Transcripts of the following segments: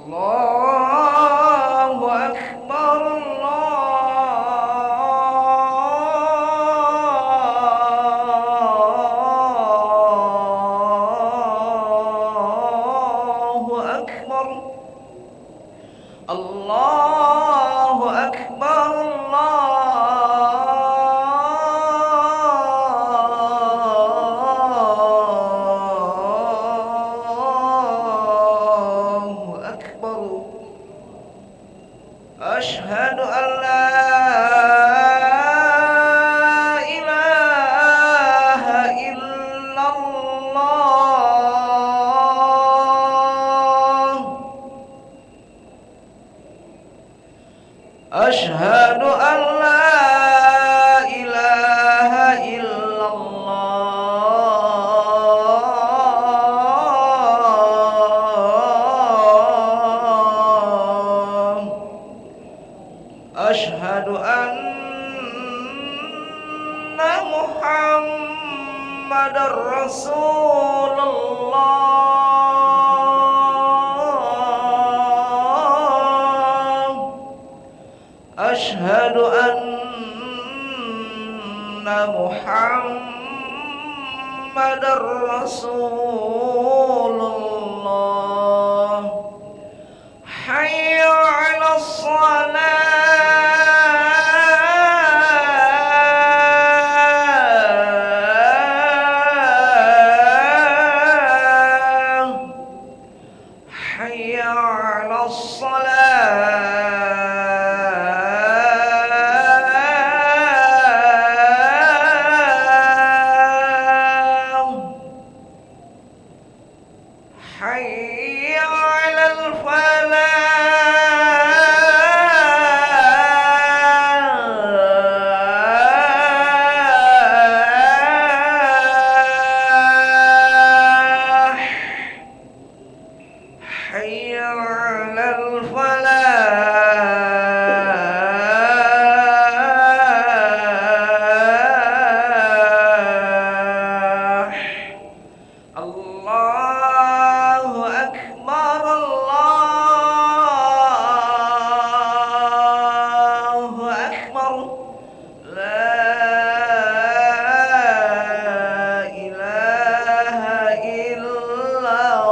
Allahu Akbar, Allahu Akbar, Allahu Akbar, Allahu Akbar. Asyhadu an la ilaha illallah. Asyhadu an la ilaha illallah. Asyhadu anna Muhammadar Rasulullah. Asyhadu anna Muhammadar Rasulullah. Hayya 'alas salah. Hayya 'alas salah. Hayya 'alal falah. Hayya 'alal falah. Allahu Akbar, Allahu Akbar. La ilaha illallah.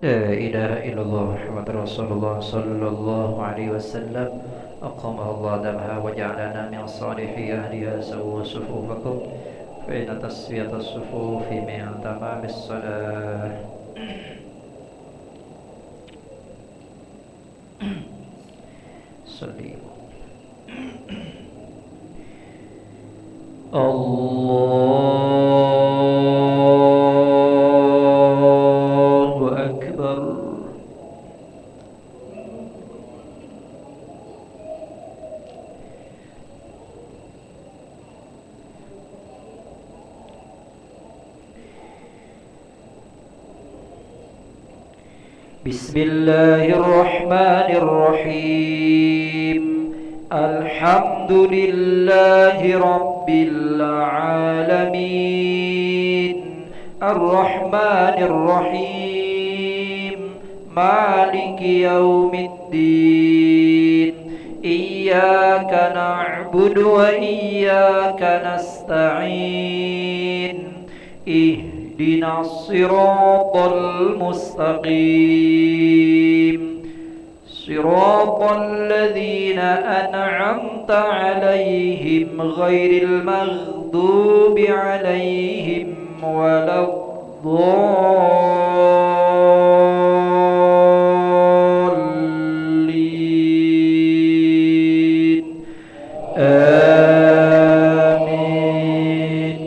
لا إله إلا الله محمد رسول الله صلى الله عليه وسلم أقام الله دمها وجعلنا من صالح أهلها سووا صفوفكم فإن تسوية الصفوف من تمام الصلاة. صلي الله أكبر. بسم الله الرحمن الرحيم. الحمد لله رب العالمين الرحمن الرحيم مالك يوم الدين إياك نعبد وإياك نستعين اهدنا الصراط المستقيم صراط الذين أنعمت عليهم غير المغضوب عليهم ولا الضالين آمين.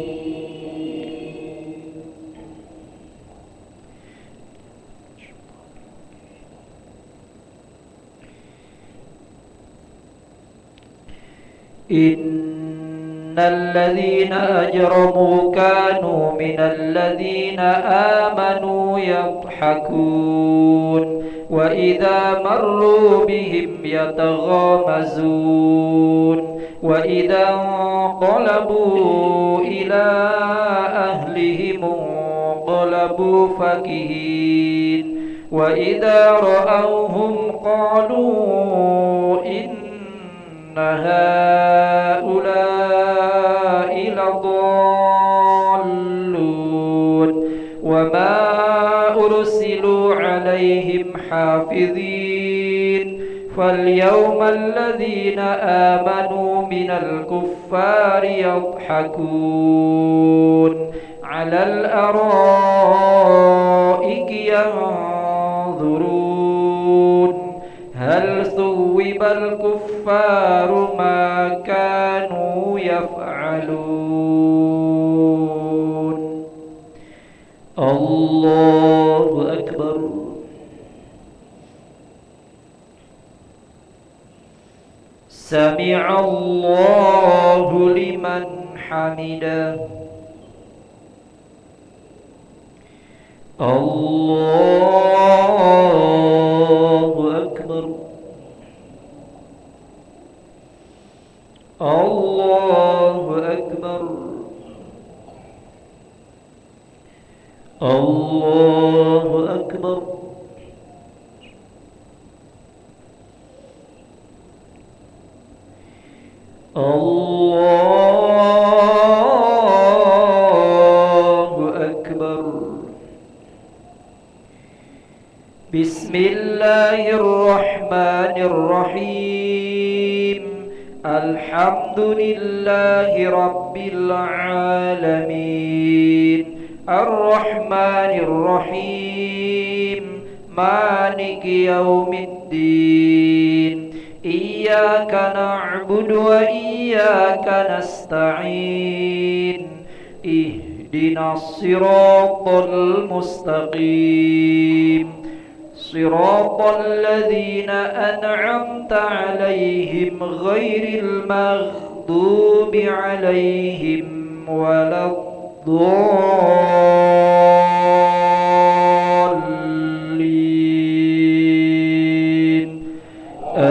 إن الذين أجرموا كانوا من الذين آمنوا يضحكون وإذا مروا بهم يتغامزون وإذا انقلبوا إلى أهلهم انقلبوا فكهين وإذا رأوهم قالوا إن هؤلاء لضالون وما أرسلوا عليهم حافظين فاليوم الذين آمنوا من الكفار يضحكون على الأرائك ينظرون هل ثوب الكفار ما كانوا يفعلون. الله أكبر. سمع الله لمن حمده. الله أكبر. الله أكبر. الله أكبر. الله أكبر. بسم الله الرحمن الرحيم. الحمد لله رب العالمين الرحمن الرحيم مالك يوم الدين إياك نعبد وإياك نستعين اهدنا الصراط المستقيم صراط الذين أنعمت عليهم غير المغضوب عليهم ولا الضالين آمين.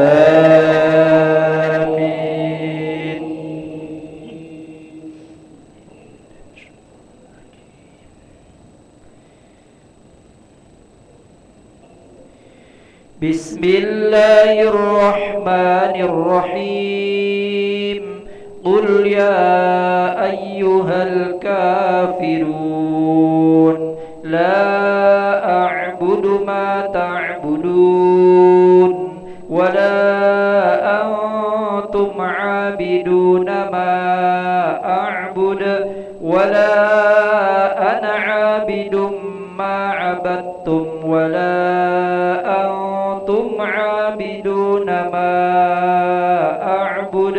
بسم الله الرحمن الرحيم. قل يا أيها الكافرون لا أعبد ما تعبدون ولا أنتم عابدون ما أعبد ولا أنا عابد ما عبدتم ولا أنتم عابدون ما أعبد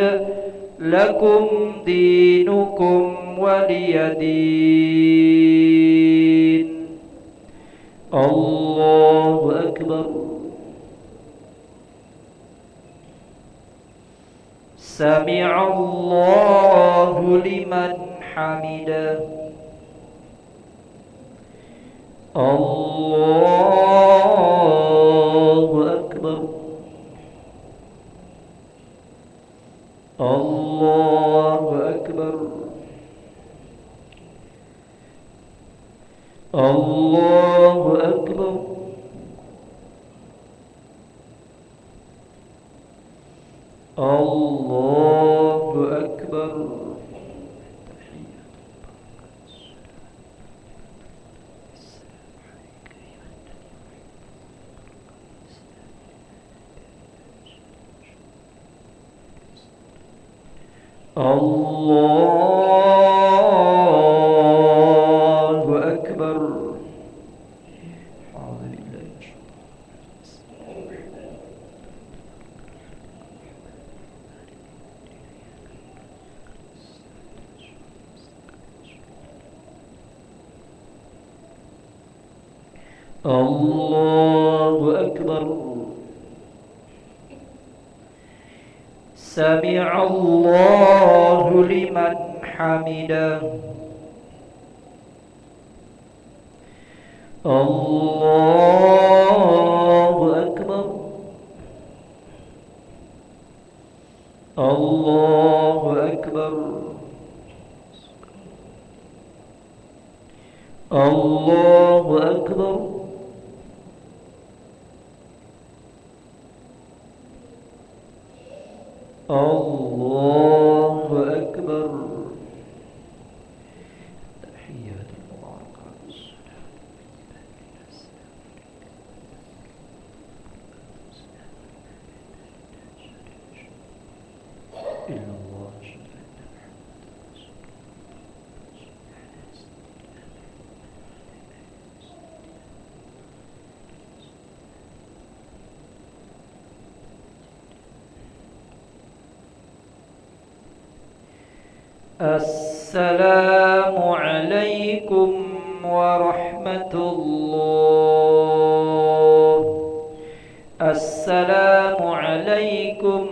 لكم دينكم ولي دين. الله أكبر. سمع الله لمن حمده. الله أكبر. الله أكبر. الله أكبر. الله أكبر. الله أكبر. الله أكبر. سمع الله لمن حمده. الله أكبر. الله أكبر. الله أكبر. الله أكبر. تحيات المباركات إلا الله. السلام عليكم ورحمة الله. السلام عليكم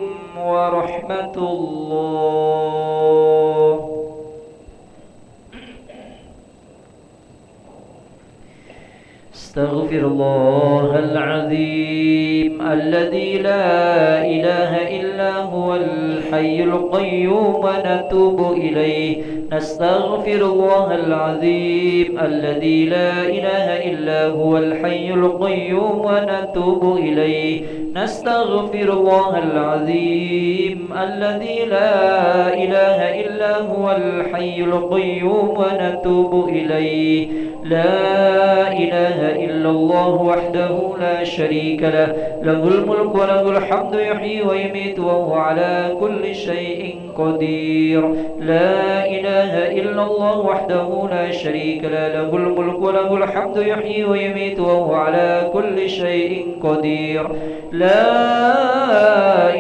ورحمة الله. استغفر الله العظيم الذي لا إله إلا هو الحي القيوم ونتوب إليه. نستغفر الله العظيم الذي لا إله إلا هو الحي القيوم ونتوب إليه. نستغفر الله العظيم الذي لا إله إلا هو الحي القيوم ونتوب إليه. لا إله إلا الله وحده لا شريك له، له الملك وله الحمد يحيي ويميت وهو على كل شيء قدير. لا إله إلا الله وحده لا شريك له، له الملك وله الحمد يحيي ويميت وهو على كل شيء قدير. لا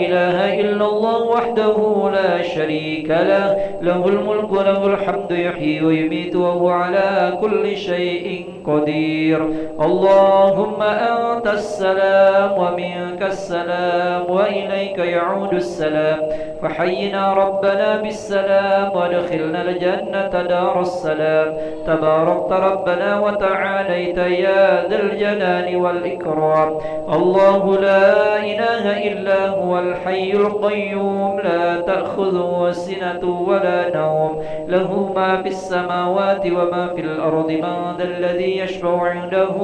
إله إلا الله وحده لا شريك له، له الملك وله الحمد يحيي ويميت وهو على كل شيء قدير. اللهم أنت السلام ومنك السلام وإليك يعود السلام، فحينا ربنا بالسلام وادخلنا الجنة دار السلام. تباركت ربنا وتعاليت يا ذا الجلال والإكرام. الله لا إله إلا هو الحي القيوم لا تأخذه سنة ولا نوم، له ما في السماوات وما في الأرض. من ذا الذي يشفع عنده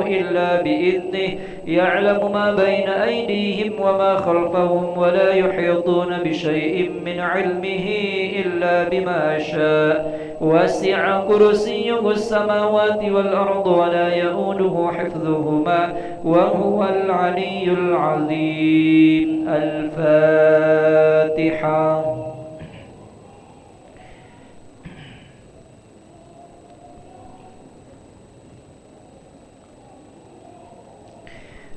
إلا بإذنه، يعلم ما بين أيديهم وما خلفهم ولا يحيطون بشيء من علمه إلا بما شاء. وسع كرسيه السماوات والأرض ولا يؤوده حفظهما وهو العلي العظيم. الفاتحة.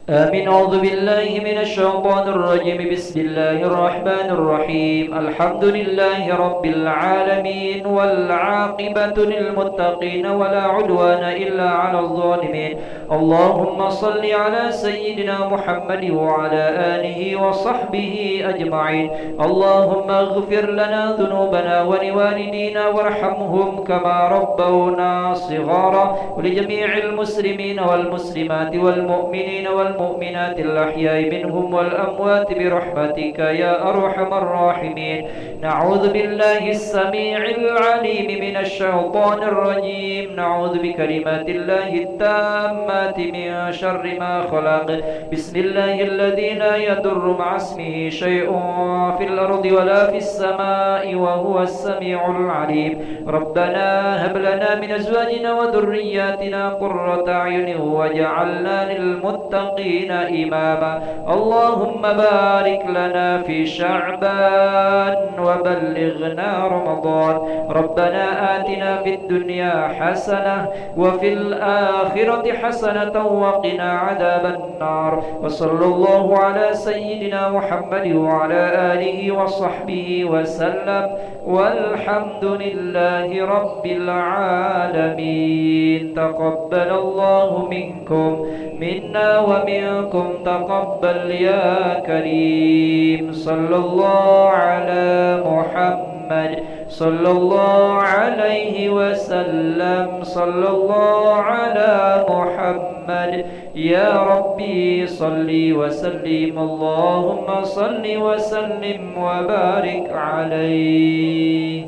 آمين. أعوذ بالله من الشيطان الرجيم. بسم الله الرحمن الرحيم. الحمد لله رب العالمين والعاقبة للمتقين ولا عدوان إلا على الظالمين. اللهم صل على سيدنا محمد وعلى آله وصحبه أجمعين. اللهم اغفر لنا ذنوبنا ولوالدينا وارحمهم كما ربونا صغارا، ولجميع المسلمين والمسلمات والمؤمنين والمؤمنات الأحياء منهم والأموات برحمتك يا أرحم الراحمين. نعوذ بالله السميع العليم من الشيطان الرجيم. نعوذ بكلمات الله التامات من شر ما خلق. بسم الله الذي لا يضر مع اسمه شيء في الأرض ولا في السماء وهو السميع العليم. ربنا هب لنا من أزواجنا وذرياتنا قرة أعين واجعلنا للمتقين إماما. اللهم بارك لنا في شعبان وبلغنا رمضان. ربنا آتنا في الدنيا حسنة وفي الآخرة حسنة وقنا عذاب النار. وصلى الله على سيدنا محمد وعلى آله وصحبه وسلم والحمد لله رب العالمين. تقبل الله منكم منا ومنكم تقبل يا كريم. صلى الله على محمد صلى الله عليه وسلم. صلى الله على محمد. يا ربي صل وسلم. اللهم صل وسلم وبارك عليه.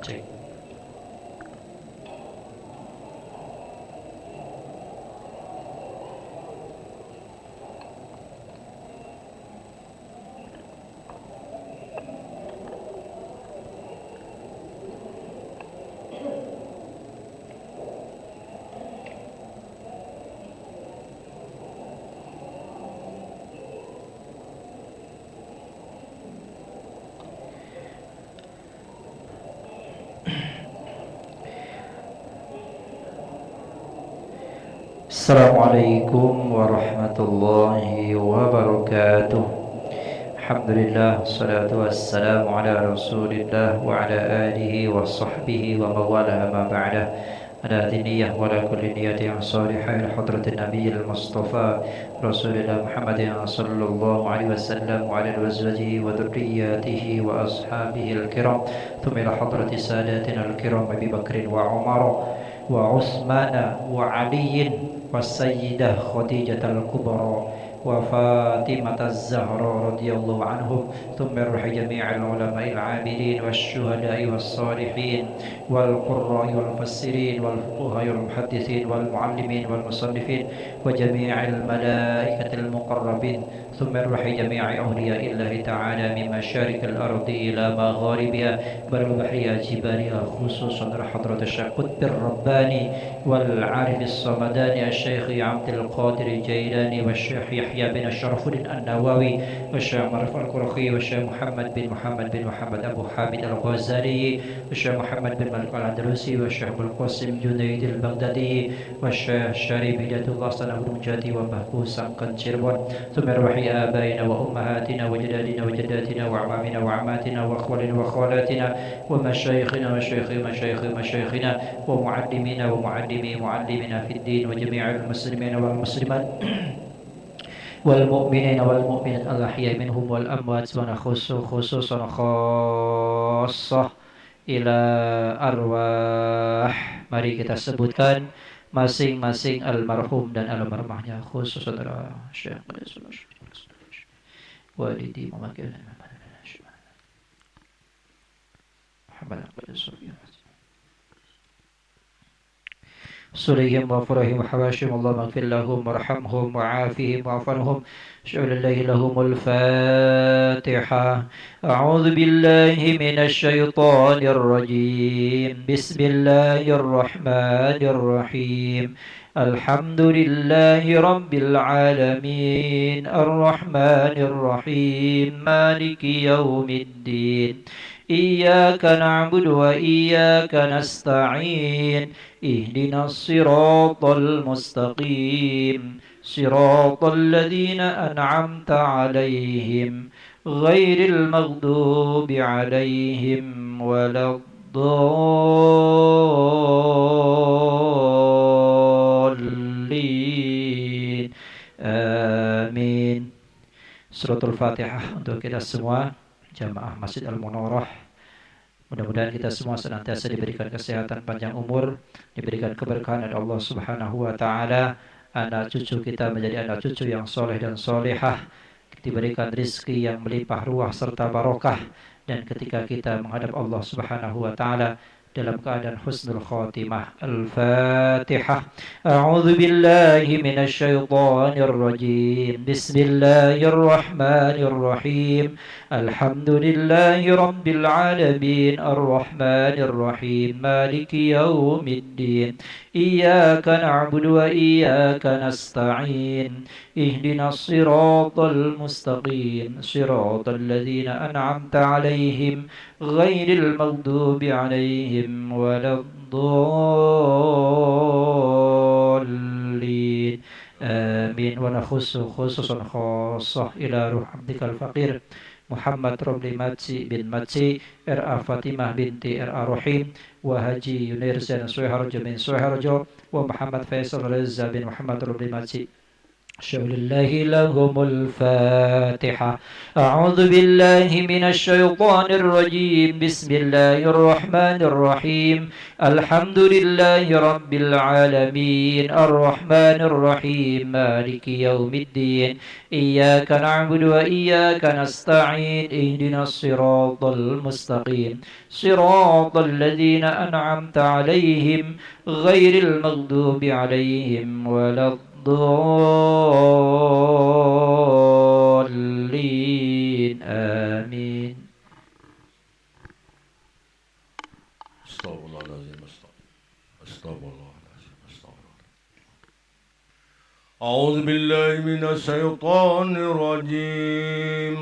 Cek. Assalamualaikum warahmatullahi wabarakatuh. Alhamdulillah, salatu wassalamu ala rasulillah wa ala alihi wa sahbihi wa mawala ma ba'dah. Ala diniyah wa ala kulli niyatin salihah ila hadratin nabiyil mustafa rasulillah Muhammadin sallallahu alaihi wasallam wa ala azwajihi wa dhurriyyatihi wa ashabihi al-kiram thumma ila hadrati sadatina al-kiram Abi Bakrin wa Umar wa Utsman wa Ali والسيدة خديجة الكبرى وفاطمة الزهراء رضي الله عنهم ثم روح جميع العلماء العاملين والشهداء والصالحين والقراء والمفسرين والفقهاء والمحدثين والمعلمين والمصنفين وجميع الملائكة المقربين ثم روح جميع أولياء الله تعالى من مشارق الأرض إلى مغاربها بل وبحرها جبالها خصوصا حضرة الشيخ قطب الرباني والعارف الصمداني الشيخ عبد القادر الجيلاني والشيخ يحيى بن الشرف النووي والشيخ مرف القرخي والشيخ محمد بن محمد أبو حامد الغزالي والشيخ محمد بن مالك الأندلسي والشيخ القاسم جنيد البغدادي والشيخ شريف هداية الله صنع المجادي ومحفوظ كنشربون ثم روح آبائنا وأمهاتنا وجدادنا وجداتنا وأعمامنا وعماتنا وأخوالنا وخالاتنا ومشايخنا ومشايخنا ومعلمينا ومعلمي معلمنا في الدين وجميع المسلمين والمسلمات والمؤمنين والمؤمنات الأحياء منهم والأموات ونخص خصوصا خاصة ila arwah. Mari kita sebutkan masing-masing almarhum dan almarhumahnya, khusus saudara Syekh Walidi Muhammad سليهم وفرهم وحواشم اللهم اغفر لهم وارحمهم وعافهم واعف عنهم شعر الله لهم الفاتحة. أعوذ بالله من الشيطان الرجيم. بسم الله الرحمن الرحيم. الحمد لله رب العالمين الرحمن الرحيم مالك يوم الدين إياك نعبد وإياك نستعين اهدنا الصراط المستقيم صراط الذين أنعمت عليهم غير المغضوب عليهم ولا الضالين آمين. Suratul Fatihah untuk kita semua jamaah Masjid Al-Munawwarah. Mudah-mudahan kita semua senantiasa diberikan kesehatan, panjang umur, diberikan keberkahan dari Allah Subhanahu wa taala. Anak cucu kita menjadi anak cucu yang soleh dan solehah, diberikan rizki yang melimpah ruah serta barokah, dan ketika kita menghadap Allah Subhanahu wa taala dalam keadaan husnul khatimah. Al-Fatihah. A'udzu billahi minasy syaithanir rajim. Bismillahirrahmanirrahim. Alhamdulillahi rabbil alamin arrahmanir rahim maliki yaumiddin. Iyyaka na'budu wa iyyaka nasta'in. Ihdinas siratal mustaqim. Siratal ladzina an'amta 'alaihim ghairil maghdubi 'alaihim waladdallin. Amin. Wa nakhussu khususan khassah ila ruh abdikal faqir Muhammad Romli Matsi bin Matsi, R.A. Fatimah binti R.A. Rohim, wa Haji Yunir Zain Suharjo bin Suharjo, wa Muhammad Faisal Reza bin Muhammad Romli Matsi, شغل الله لهم الفاتحة. أعوذ بالله من الشيطان الرجيم. بسم الله الرحمن الرحيم. الحمد لله رب العالمين الرحمن الرحيم مالك يوم الدين إياك نعبد وإياك نستعين اهدنا الصراط المستقيم صراط الذين أنعمت عليهم غير المغضوب عليهم ولا الضالين آمين. استغفر الله العظيم. استغفر الله العظيم. استغفر الله. أعوذ بالله من الشيطان الرجيم.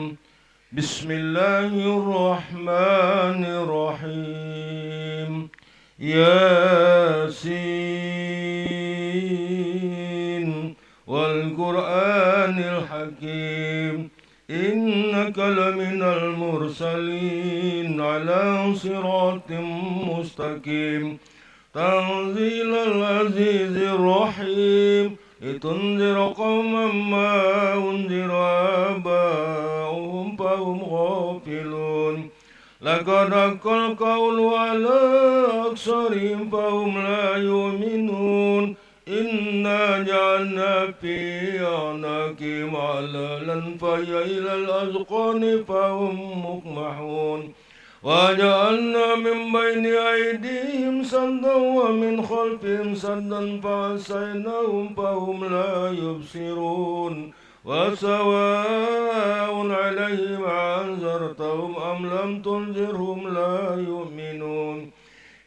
بسم الله الرحمن الرحيم. ياسين والقرآن الحكيم إنك لمن المرسلين على صراط مستقيم تنزيل العزيز الرحيم لتنذر قوما ما أنذر آباؤهم فهم غافلون لقد حق القول على أكثرهم فهم لا يؤمنون إنا جعلنا في أعناقهم أغلالا فهي إلى الأذقان فهم مقمحون وجعلنا من بين أيديهم سدا ومن خلفهم سدا فأغشيناهم فهم لا يبصرون وسواء عليهم أنذرتهم أم لم تنذرهم لا يؤمنون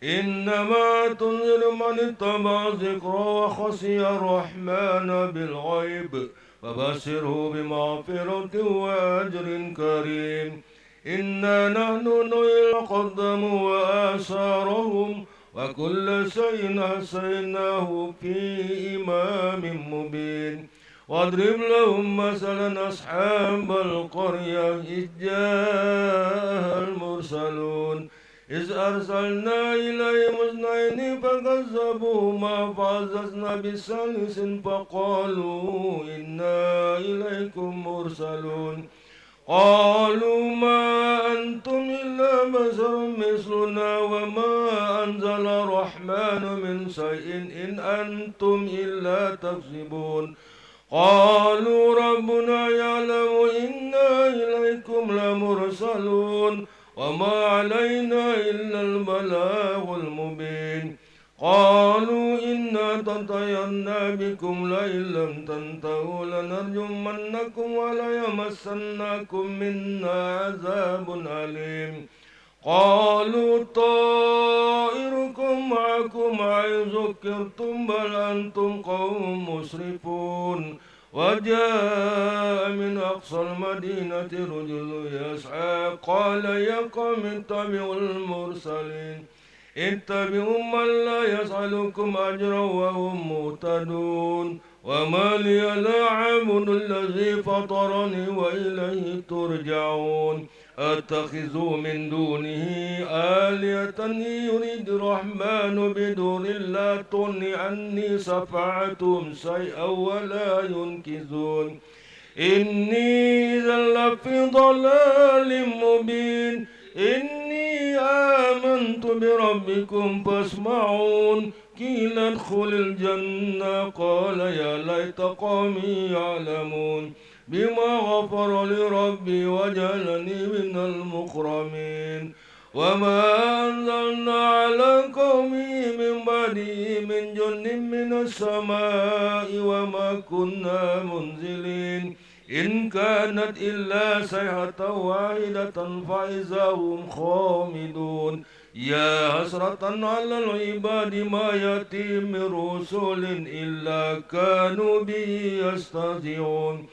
إنما تنذر من اتبع الذكر وخشي الرحمن بالغيب فبشره بمغفرة وأجر كريم إنا نحن نحيي القدم وآثارهم وكل شيء أحصيناه في إمام مبين واضرب لهم مثلا أصحاب القرية إذ جاءها المرسلون إذ أرسلنا إليهم اثنين فكذبوهما فعززنا بثالث فقالوا إنا إليكم مرسلون قالوا ما أنتم إلا بشر مثلنا وما أنزل الرحمن من شيء إن أنتم إلا تكذبون قالوا ربنا يعلم إنا إليكم لمرسلون وما علينا إلا البلاغ المبين قالوا إنا تطيرنا بكم لئن لم تنتهوا لنرجمنكم وليمسنكم منا عذاب أليم قالوا طائركم معكم أئن ذكرتم بل أنتم قوم مسرفون وجاء من أقصى المدينة رجل يسعى قال يا قوم اتبعوا المرسلين اتبعوا من لا يسألكم أجرا وهم مهتدون وما لي لا أعبد الذي فطرني وإليه ترجعون أتخذ من دونه آلهة يريد الرحمن بدور لا تغني عني شفاعتهم شيئا ولا ينقذون إني إذا لفي ضلال مبين إني آمنت بربكم فاسمعون قيل ادخل الجنة قال يا ليت قومي يعلمون بما غفر لربي وجعلني من المكرمين وما أنزلنا على قومه من بعده من جند من السماء وما كنا منزلين إن كانت إلا صيحة واحدة فإذا هم خامدون يا حسرة على العباد ما يأتي من رسول إلا كانوا به يستهزئون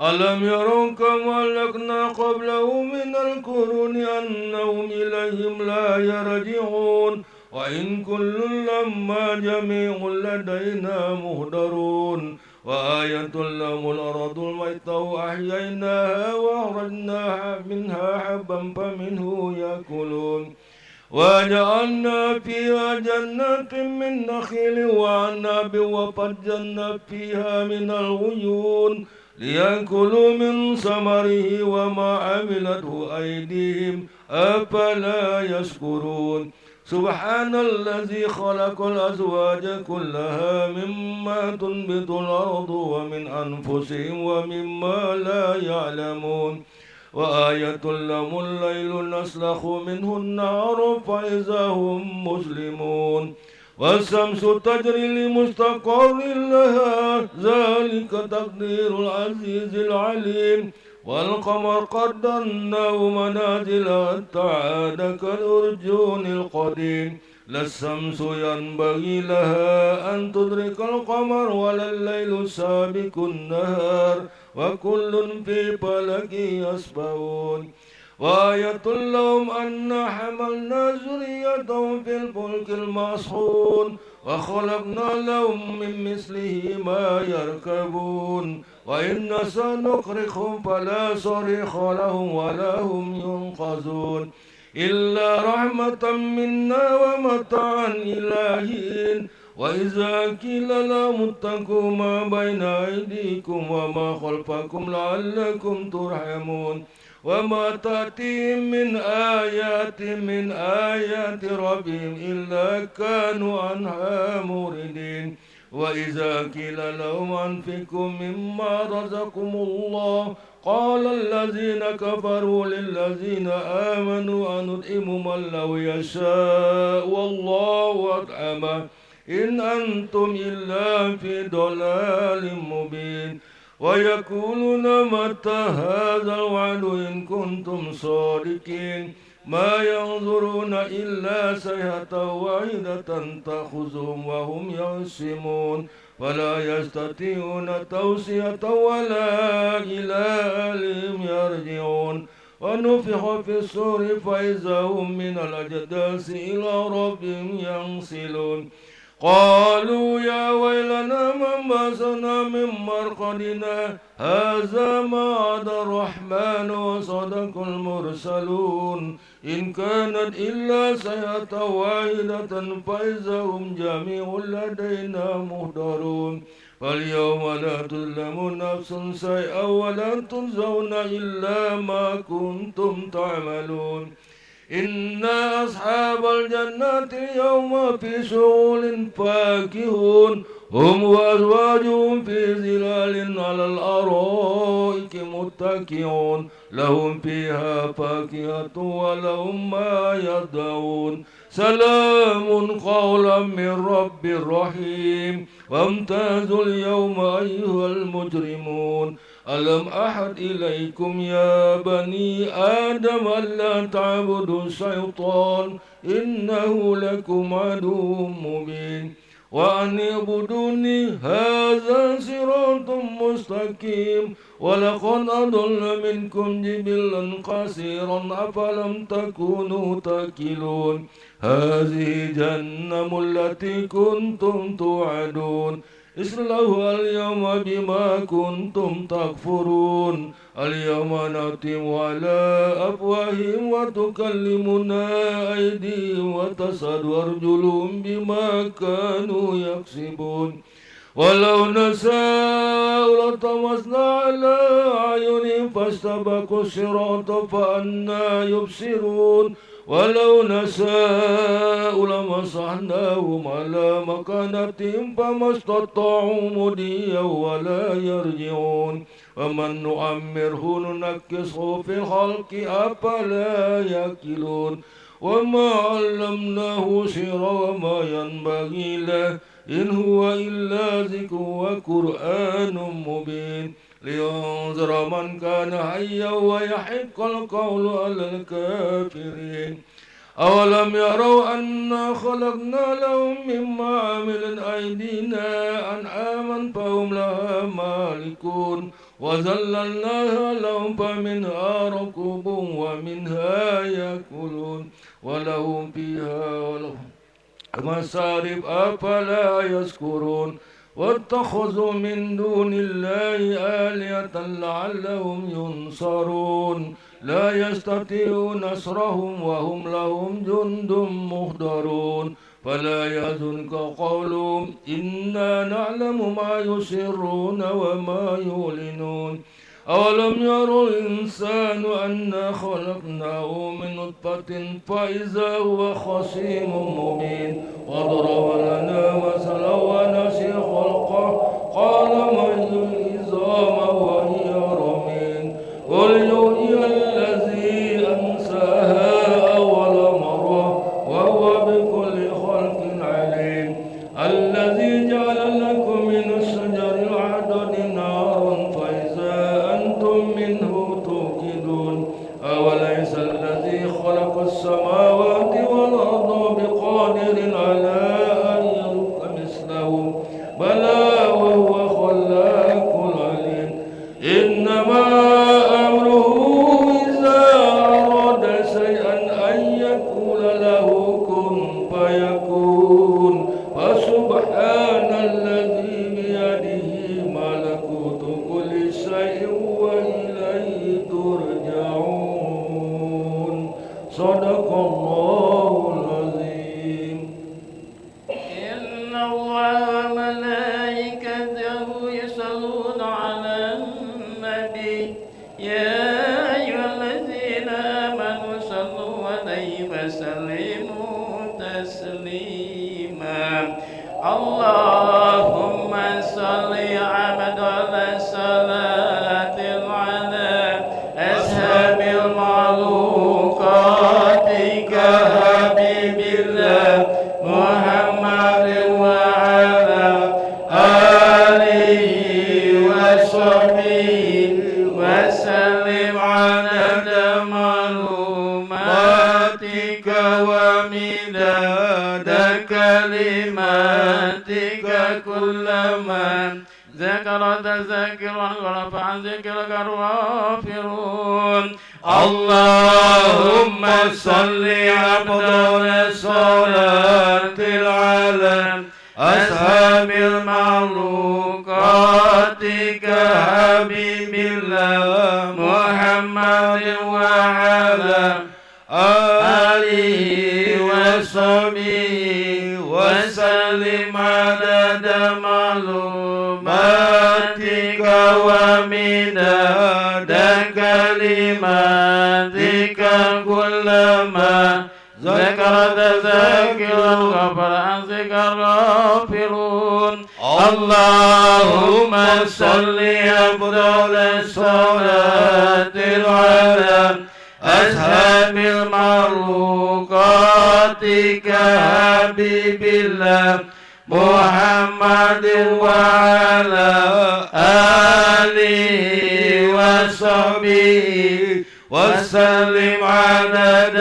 ألم يروا كم أهلكنا قبلهم من القرون أنهم إليهم لا يرجعون وإن كل لما جميع لدينا مهدرون وآية لهم الأرض الميتة وأحييناها وأخرجنا منها حبا فمنه يأكلون وجعلنا فيها جنات من نخيل وعناب وفجرنا فيها من العيون ليأكلوا من ثمره وما عملته أيديهم أفلا يشكرون سبحان الذي خلق الأزواج كلها مما تنبت الأرض ومن أنفسهم ومما لا يعلمون وآية لهم الليل نسلخ منه النار فإذا هم مسلمون والشمس تجري لمستقر لها ذلك تقدير العزيز العليم والقمر قدرناه منازل حتى عاد كالأرجون القديم لا الشمس ينبغي لها أن تدرك القمر ولا الليل سابق النهار وكل في فلك يسبحون وآية لهم أنا حملنا ذريتهم في الفلك المصحون وخلقنا لهم من مثله ما يركبون وإن سنقرئهم فلا صريخ لهم ولا هم ينقذون إلا رحمة منا ومتاعا إلى حين وإذا قيل لهم اتقوا ما بين أيديكم وما خلفكم لعلكم ترحمون وما تأتيهم من آيات ربهم إلا كانوا عنها موردين وإذا قيل لهم أنفقوا مما رزقكم الله قال الذين كفروا للذين آمنوا أنطعم من لو يشاء والله أطعمه إن أنتم إلا في ضلال مبين ويقولون متى هذا الوعد إن كنتم صادقين ما ينظرون إلا صيحة واحدة تأخذهم وهم ينسمون ولا يستطيعون توصية ولا إلى أهلهم يرجعون ونفخ في الصور فإذا هم من الأجداث إلى ربهم ينسلون قالوا يا ويلنا من بعثنا من مرقدنا هذا ما وعد الرحمن وصدق المرسلون إن كانت إلا صيحة واحدة فإذا هم جميع لدينا محضرون فاليوم لا تظلم نفس شيئا ولا تجزون إلا ما كنتم تعملون إن أصحاب الجنة اليوم في شغل فاكهون هم وأزواجهم في ظلال على الأرائك متكئون لهم فيها فاكهة ولهم ما يدعون سلام قولا من رب رحيم وامتازوا اليوم أيها المجرمون ألم أحد إليكم يا بني آدم ألا تعبدوا الشيطان إنه لكم عدو مبين وأن اعبدوني هذا صراط مستقيم ولقد أضل منكم جبلا قصيرا أفلم تكونوا تأكلون هذه جهنم التي كنتم توعدون اصلوها اليوم بما كنتم تكفرون اليوم نختم على أفواههم وتكلمنا أيديهم وتشهد أرجلهم بما كانوا يكسبون ولو نشاء لطمسنا على أعينهم فاستبقوا الصراط فأنى يبصرون ولو نشاء لمسحناهم على مكانتهم فما استطاعوا مضيا ولا يرجعون ومن نعمره ننكسه في الخلق أفلا يأكلون وما علمناه شعرا وما ينبغي له إن هو إلا ذكر وقرآن مبين لينذر من كان حيا ويحق القول على الكافرين أولم يروا أنا خلقنا لهم مما عملت أيدينا أنعاما فهم لها مالكون وذللناها لهم فمنها ركوبهم ومنها يأكلون ولهم فيها مصارف أفلا يشكرون واتخذوا من دون الله آلهة لعلهم ينصرون لا يستطيعون نصرهم وهم لهم جند محضرون فلا يحزنك قولهم إنا نعلم ما يسرون وما يعلنون أولم يروا الإنسان أنا خلقناه من نطفة فإذا هو خصيم مبين وضرب لنا مثلا ونسي خلقه قال من العظام وهي رميم قل يحيي الذي أنساها أول مرة وهو بكل خلق عليم الذي جعل لكم من الشجر العدد نارا فإذا أنتم منه توقدون أوليس الذي خلق السماوات والأرض بقادر على أن يخلق مثله بلى وهو خلاق العليم إنما أمره إذا أراد شيئا أن يقول له كن فيكون فسبحان الذي بيده ملكوت كل شيء وإليه ترجعون صدق الله العظيم. إن الله وملائكته يصلون على النبي يا أيها الذين آمنوا صلوا عليه وسلموا تسليما اللهم صل على صلاة على أصحاب المعلوقات كحبيب الله محمد وعلى آله وصحبه وسلم عدد معلوماتك ومداد كلماتك كلما ذكرت ذاكرا ورفع ذكرك الغافرون اللهم صل أفضل الصلاة على أصحاب المعلوقات كحبيب الله محمد وعلى آله وصحبه وسلم عدد معلوماتك ومداد كلماتك كلما ذكرت ذاكرا غفر عن ذكر غافرون اللهم صل أفضل الصلاة على أصحاب المعلوقات كحبيب الله محمد وعلى آله وصحبه وسلم عدد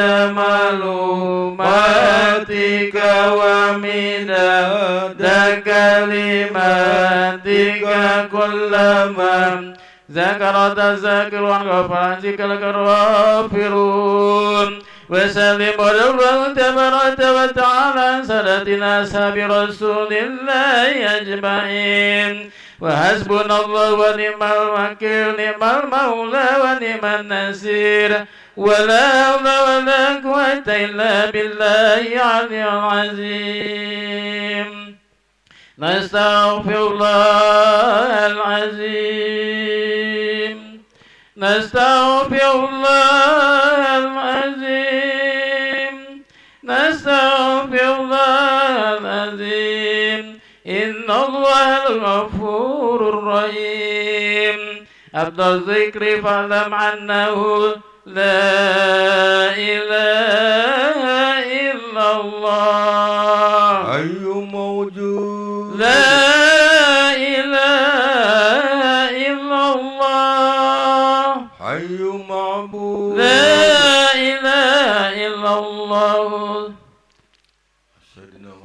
معلوماتك ومداد كلماتك كلما ذكرت ذاكرا غفرا ذكرك الغافرون وسلم ودرا تبارك وتعالى سادتنا أصحاب رسول الله أجمعين وحسبنا الله ونعم الوكيل نعم المولى ونعم النصير ولا حول ولا قوة إلا بالله العلي العظيم نستغفر الله العظيم نستغفر الله العظيم نستغفر الله العظيم إن الله الغفور الرحيم أفضل الذكر فاعلم أنه لا إله إلا الله أي موجود لا إله إلا الله حي معبود لا إله إلا الله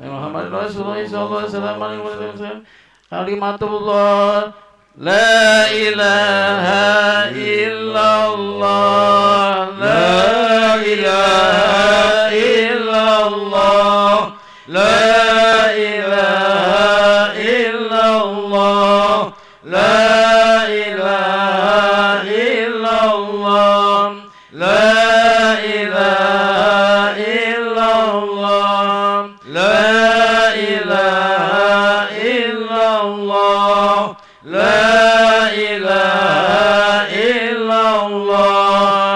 محمد رسول الله صلى الله عليه وسلم كلمة الله لا إله إلا الله لا إله إلا الله لا إله إلا الله لا إله إلا الله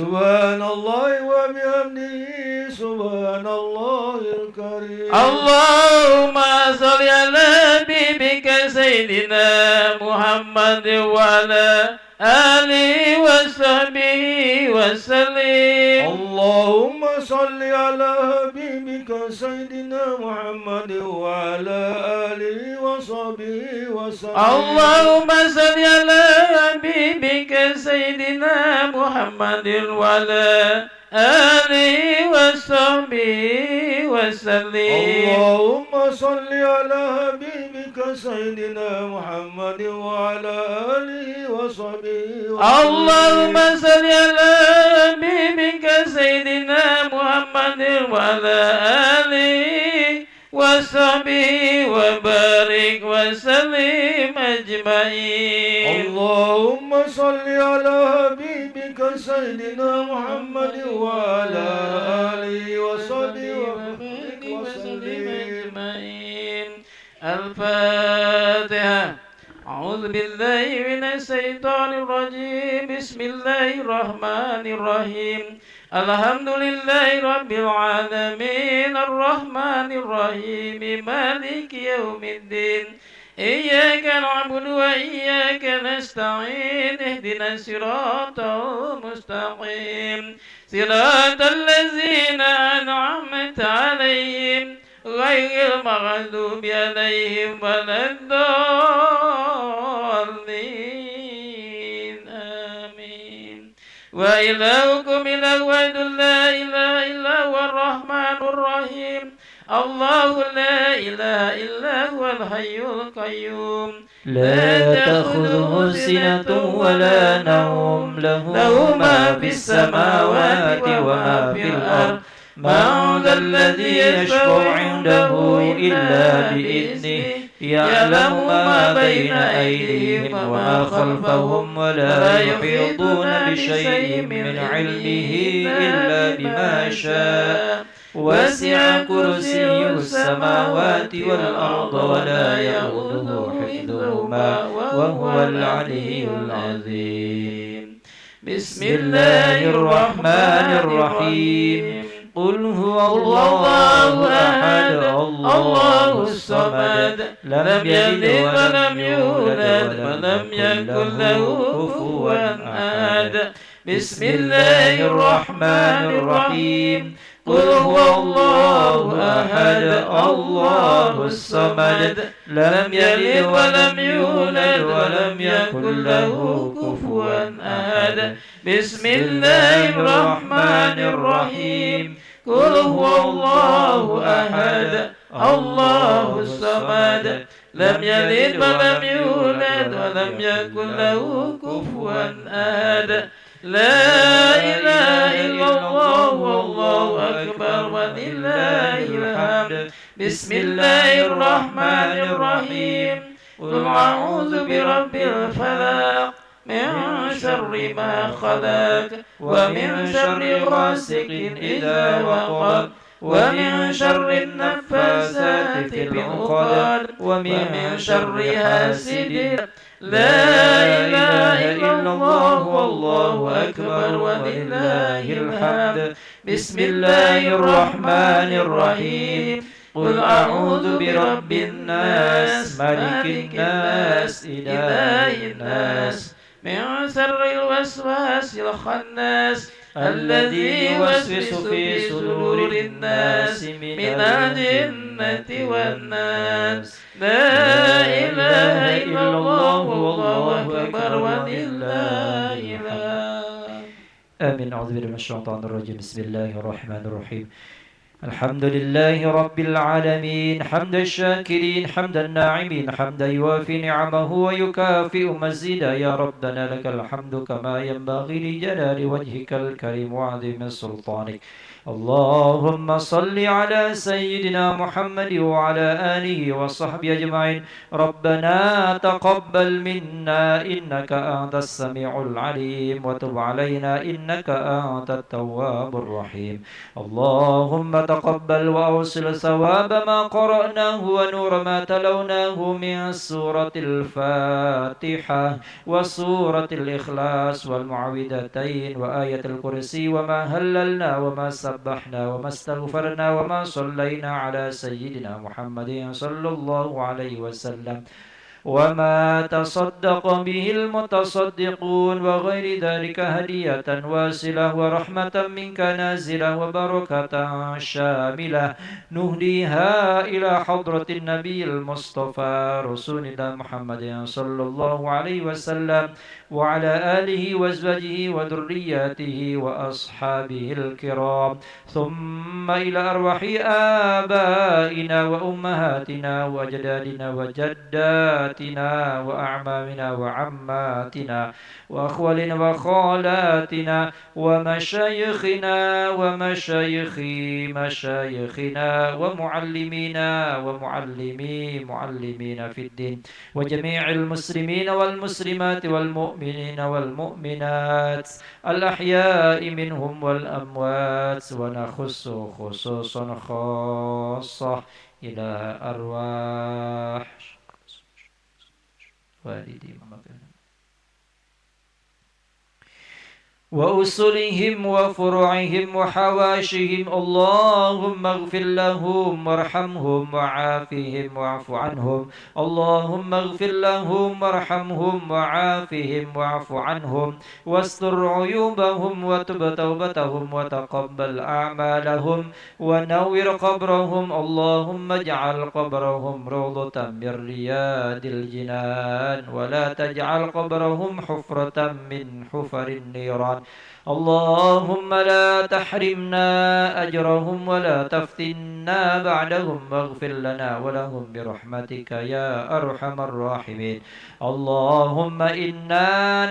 سبحان الله وبحمده سبحان الله الكريم اللهم صل على حبيبك سيدنا محمد وعلى آله وصحبه وسلم. اللهم صل على حبيبك سيدنا محمد وعلى آله وصحبه وسلم. اللهم صل على حبيبك سيدنا محمد وعلى آله وصحبه وسلم. اللهم صل على حبيبك سيدنا محمد وعلى آله وصحبه وسلم. اللهم صل على حبيبك سيدنا محمد وعلى آله وصحبه وبارك وسلم أجمعين. اللهم صل على حبيبك سيدنا محمد وعلى آله وصحبه وبارك وسلم أجمعين. الفاتحة. أعوذ بالله من الشيطان الرجيم. بسم الله الرحمن الرحيم. الحمد لله رب العالمين الرحمن الرحيم مالك يوم الدين إياك نعبد وإياك نستعين اهدنا الصراط المستقيم صراط الذين أنعمت عليهم غير المغضوب عليهم ولا الضالين آمين. وإلهكم إله واحد لا إله إلا هو الرحمن الرحيم الله لا إله إلا هو الحي القيوم لا تأخذه سنة ولا نوم له ما في السماوات وما في الأرض من ذا الذي يشفع عنده إلا بإذنه يعلم ما بين أيديهم وما خلفهم ولا يحيطون بشيء من علمه إلا بما شاء وسع كرسيه السماوات والأرض ولا يؤوده حفظهما وهو العلي العظيم. بسم الله الرحمن الرحيم. قل هو الله أحد الله الصمد لم يلد ولم يولد ولم يكن له كفوا أحد. بسم الله الرحمن الرحيم. قل هو الله أحد الله الصمد لم يلد ولم يولد ولم يكن له كفوا أحد. بسم الله الرحمن الرحيم. قل هو الله أحد الله الصمد لم يلد ولم يولد ولم يكن له كفوا أحد. لا إله إلا الله والله أكبر ولله الحمد. بسم الله الرحمن الرحيم. قل أعوذ برب الفلق من شر ما خلق ومن شر غاسق إذا وقب ومن شر النفاثات في العقد ومن شر حاسد. لا إله إلا الله والله أكبر ولله الحمد. بسم الله الرحمن الرحيم. قل أعوذ برب الناس ملك الناس إله الناس من شر الوسواس الخناس الذي يوسوس في صدور الناس من الجنة والناس. لا إله إلا الله والله أكبر ولله الحمد. آمين. أعوذ بالله من الشيطان الرجيم. بسم الله الرحمن الرحيم. الحمد لله رب العالمين حمد الشاكرين حمد الناعمين حمدا يوافي نعمه ويكافئ مزيدا. يا ربنا لك الحمد كما ينبغي لجلال وجهك الكريم وعظيم سلطانك. اللهم صل على سيدنا محمد وعلى آله وصحبه أجمعين. ربنا تقبل منا إنك أنت السميع العليم وتب علينا إنك أنت التواب الرحيم. اللهم وتقبل وأوصل ثواب ما قرأناه ونور ما تلوناه من سورة الفاتحة وسورة الإخلاص والمعوذتين وآية الكرسي وما هللنا وما سبحنا وما استغفرنا وما صلينا على سيدنا محمد صلى الله عليه وسلم وما تصدق به المتصدقون وغير ذلك هدية واصلة ورحمة منك نازلة وبركة شاملة نهديها إلى حضرة النبي المصطفى رسول الله محمد صلى الله عليه وسلم وعلى آله وأزواجه وذرياته وأصحابه الكرام ثم إلى أرواح آبائنا وأمهاتنا وأجدادنا وجداتنا وأعمامنا وعماتنا وأخوالنا وخالاتنا ومشايخنا ومشايخ مشايخنا ومعلمينا ومعلمي معلمين في الدين وجميع المسلمين والمسلمات والمؤمنين والمؤمنات الأحياء منهم والأموات ونخص خصوصا خاصة إلى أرواح والدي وأصولهم وفروعهم وحواشهم اللهم اغفر لهم وارحمهم وعافهم واعف عنهم اللهم اغفر لهم وارحمهم وعافهم واعف عنهم واستر عيوبهم وتب توبتهم وتقبل أعمالهم ونور قبرهم اللهم اجعل قبرهم روضة من رياض الجنان ولا تجعل قبرهم حفرة من حفر النيران اللهم لا تحرمنا أجرهم ولا تفتنا بعدهم واغفر لنا ولهم برحمتك يا أرحم الراحمين اللهم إنا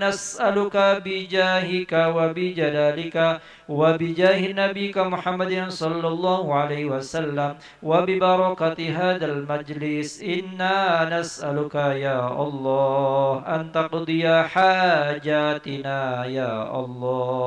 نسألك بجاهك وبجلالك وبجاه نبيك محمد صلى الله عليه وسلم وببركة هذا المجلس إنا نسألك يا الله أن تقضي حاجاتنا يا الله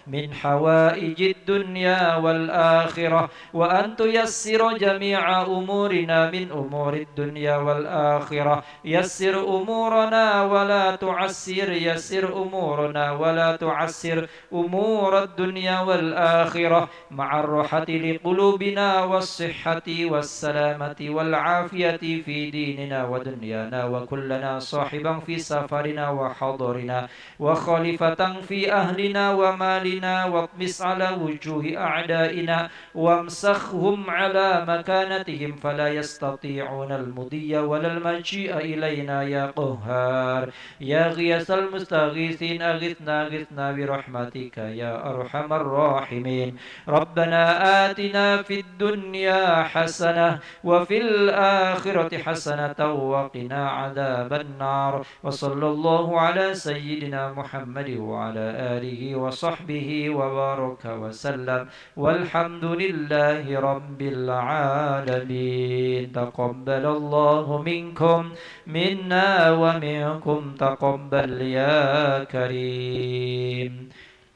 من حوائج الدنيا والآخرة وأن تيسر جميع أمورنا من أمور الدنيا والآخرة يسر أمورنا ولا تعسر يسر أمورنا ولا تعسر أمور الدنيا والآخرة مع الراحة لقلوبنا والصحة والسلامة والعافية في ديننا ودنيانا وكلنا صاحبا في سفرنا وحضرنا وخليفة في أهلنا ومالنا واطمس على وجوه أعدائنا وامسخهم على مكانتهم فلا يستطيعون المضي ولا المجيء إلينا يا قهار يا غياث المستغيثين أغثنا أغثنا برحمتك يا أرحم الراحمين ربنا آتنا في الدنيا حسنة وفي الآخرة حسنة وقنا عذاب النار وصلى الله على سيدنا محمد وعلى آله وصحبه وبارك وسلم والحمد لله رب العالمين تقبل الله منكم منا ومنكم تقبل يا كريم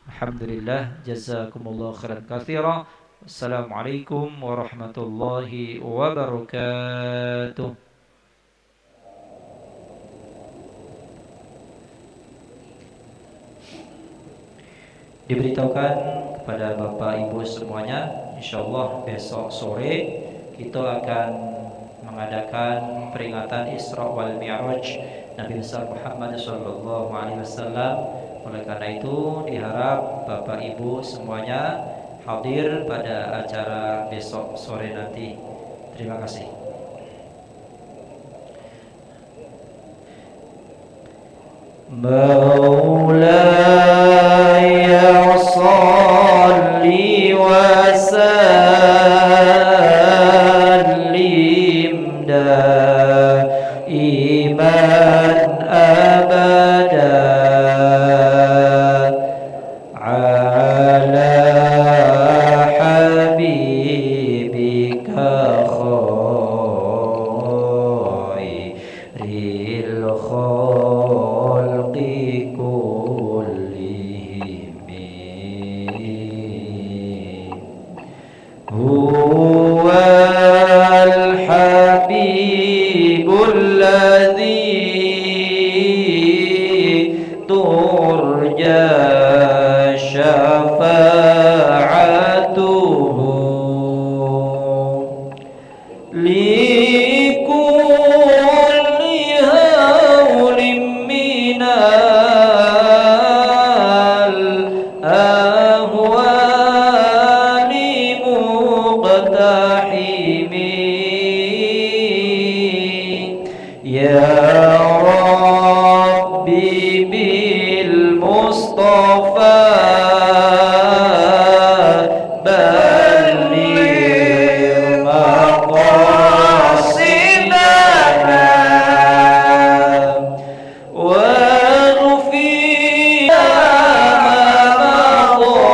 الحمد لله جزاكم الله خيرا كثيرا السلام عليكم ورحمة الله وبركاته. Diberitahukan kepada Bapak Ibu semuanya, insyaallah besok sore kita akan mengadakan peringatan Isra wal Mi'raj Nabi besar Muhammad sallallahu alaihi wasallam. Oleh karena itu diharap Bapak Ibu semuanya hadir pada acara besok sore nanti. Terima kasih. مولاي صل وسلم دائما أبدا على حبيبك خير الخلق كلهم هو شفاعته لكل هول من الأهوال مقتحم يا ربي بالمصطفى بلغ مقاصدنا واغفر ما مضى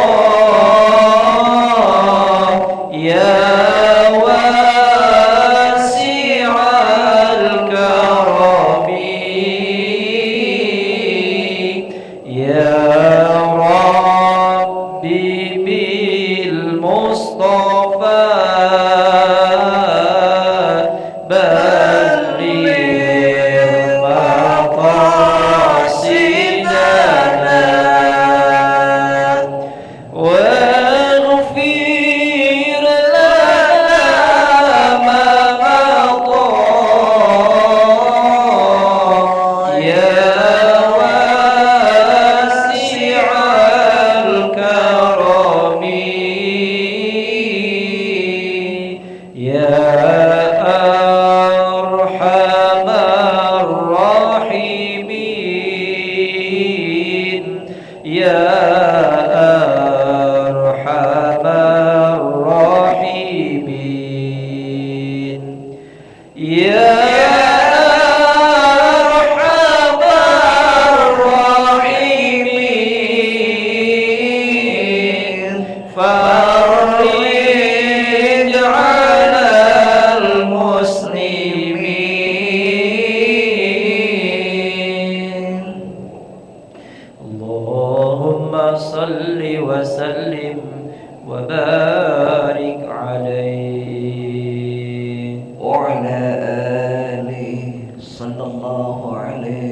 يا واسع الكرم يا ربي بالمصطفى بلغ مقاصدنا واغفر لنا ما مضى يا واسع الكرم يا أرحم الراحمين يا أرحم الراحمين يا أرحم الراحمين فرج على المسلمين اللهم صل وسلم وبارك عليه وعلى آله صلى الله عليه.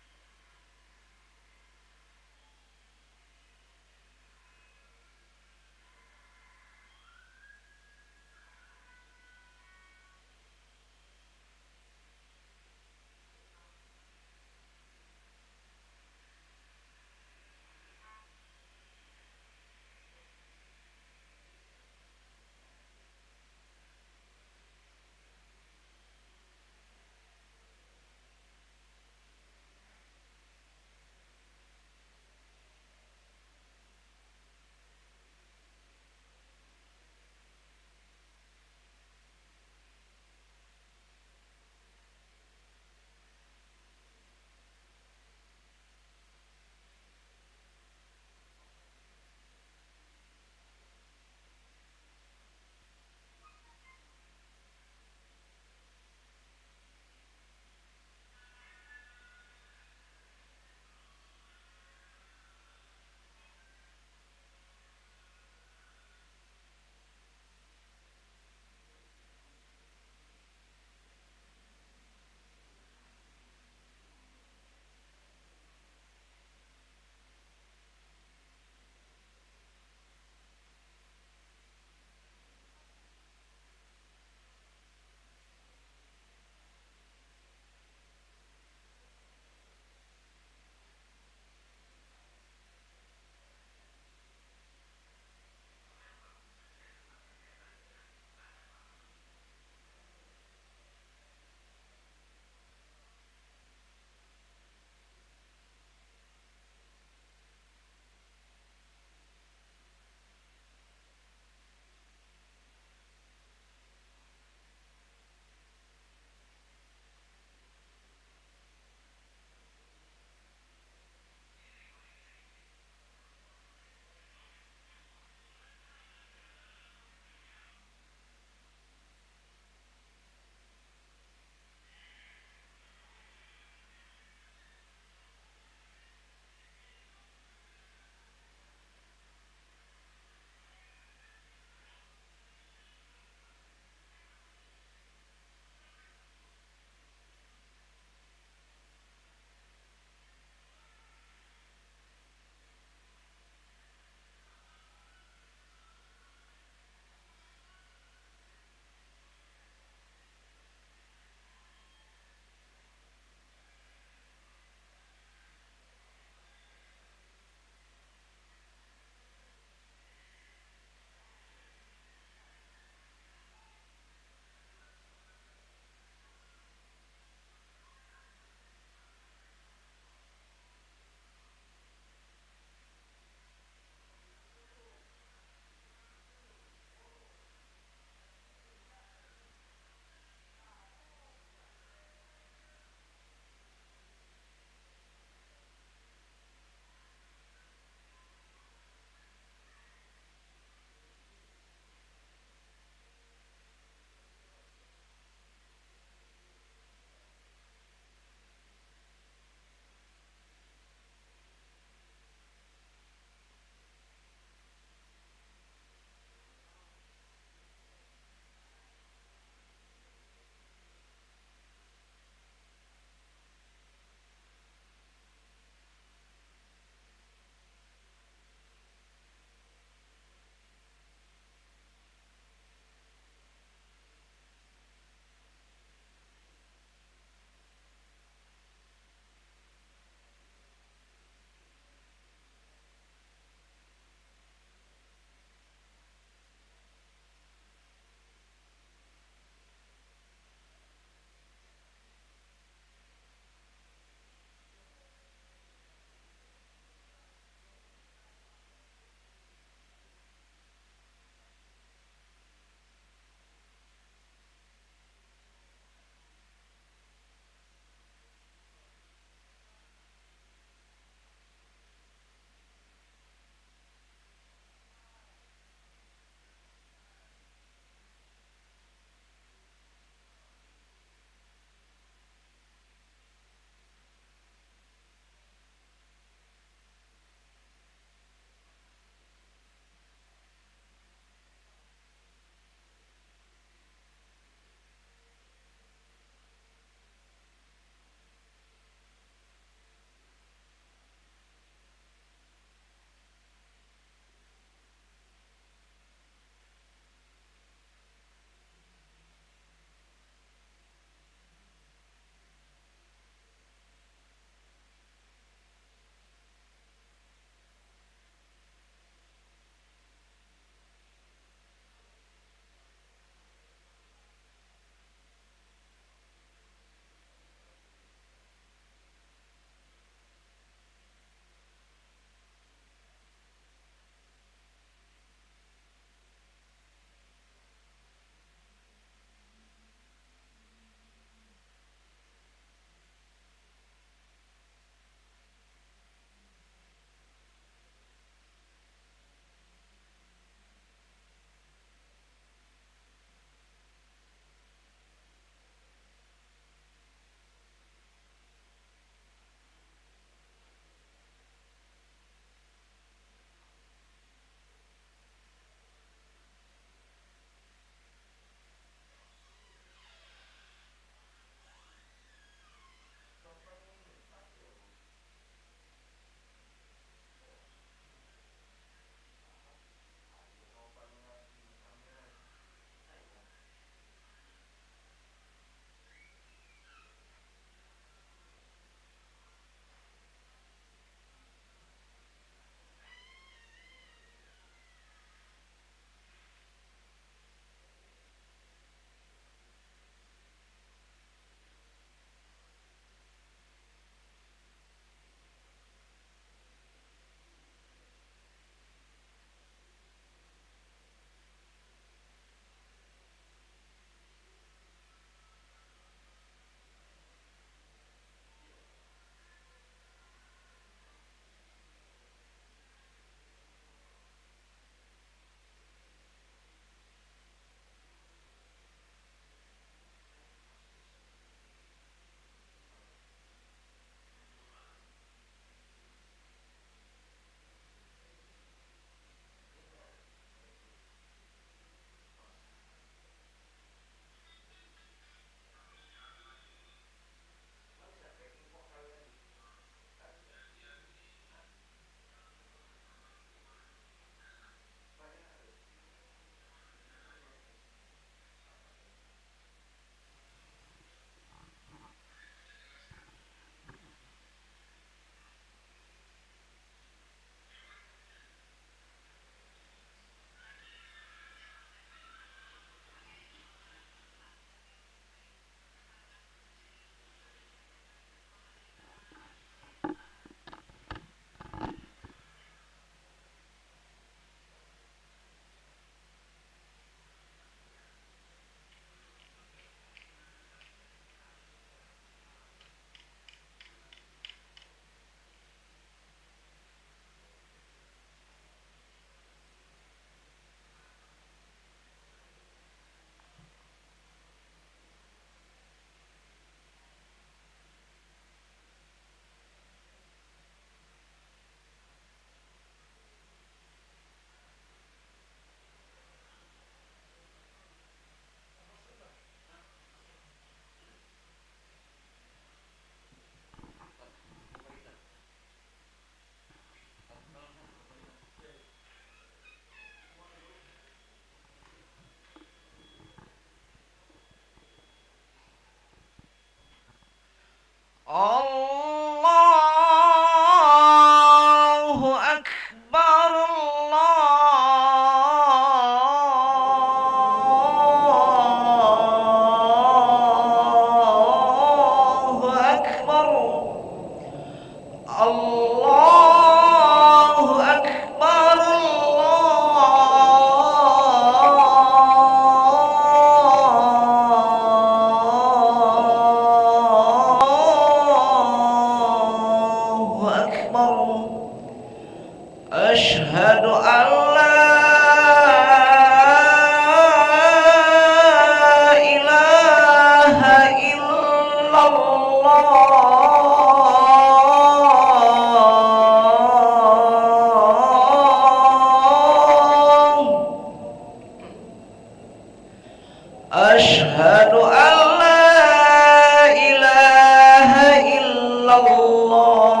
أشهد أن لا إله إلا الله.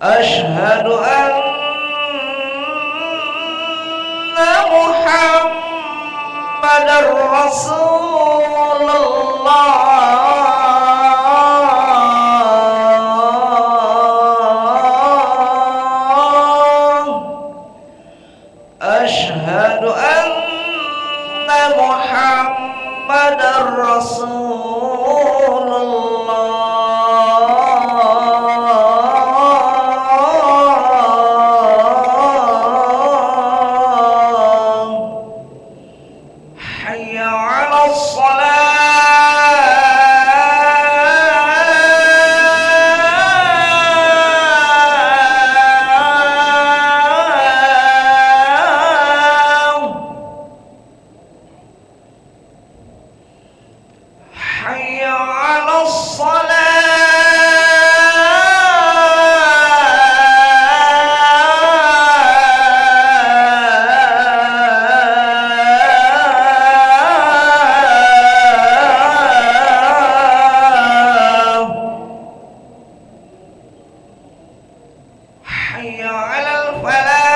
أشهد أن محمد رسول الله. أشهد أن محمد رسول الله. حي على الصلاة. حي على الصلاة. حي على الفلاح.